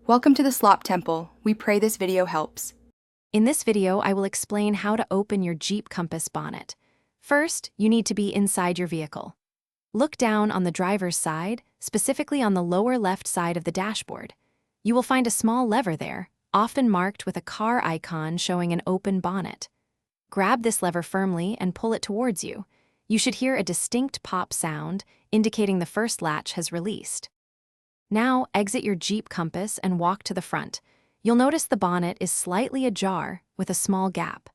Welcome to the Slop Temple. We pray this video helps. In this video, I will explain how to open your Jeep Compass bonnet. First, you need to be inside your vehicle. Look down on the driver's side, specifically on the lower left side of the dashboard. You will find a small lever there, often marked with a car icon showing an open bonnet. Grab this lever firmly and pull it towards you. You should hear a distinct pop sound, indicating the first latch has released. Now, exit your Jeep Compass and walk to the front. You'll notice the bonnet is slightly ajar with a small gap.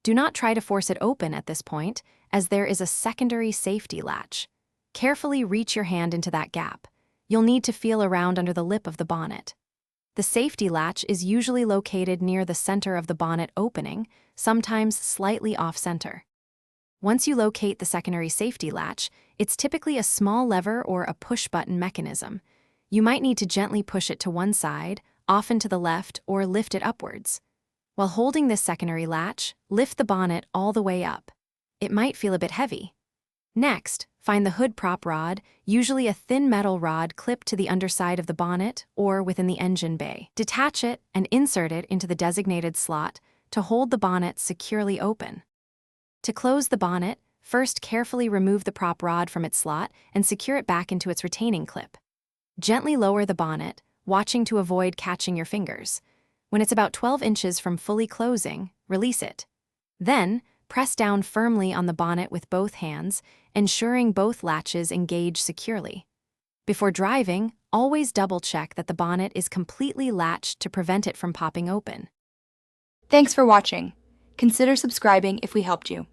Do not try to force it open at this point, as there is a secondary safety latch. Carefully reach your hand into that gap. You'll need to feel around under the lip of the bonnet. The safety latch is usually located near the center of the bonnet opening, sometimes slightly off-center. Once you locate the secondary safety latch, it's typically a small lever or a push-button mechanism. You might need to gently push it to one side, often to the left, or lift it upwards. While holding this secondary latch, lift the bonnet all the way up. It might feel a bit heavy. Next, find the hood prop rod, usually a thin metal rod clipped to the underside of the bonnet or within the engine bay. Detach it and insert it into the designated slot to hold the bonnet securely open. To close the bonnet, first carefully remove the prop rod from its slot and secure it back into its retaining clip. Gently lower the bonnet, watching to avoid catching your fingers. When it's about 12 inches from fully closing, release it. Then, press down firmly on the bonnet with both hands, ensuring both latches engage securely. Before driving, always double-check that the bonnet is completely latched to prevent it from popping open. Thanks for watching. Consider subscribing if we helped you.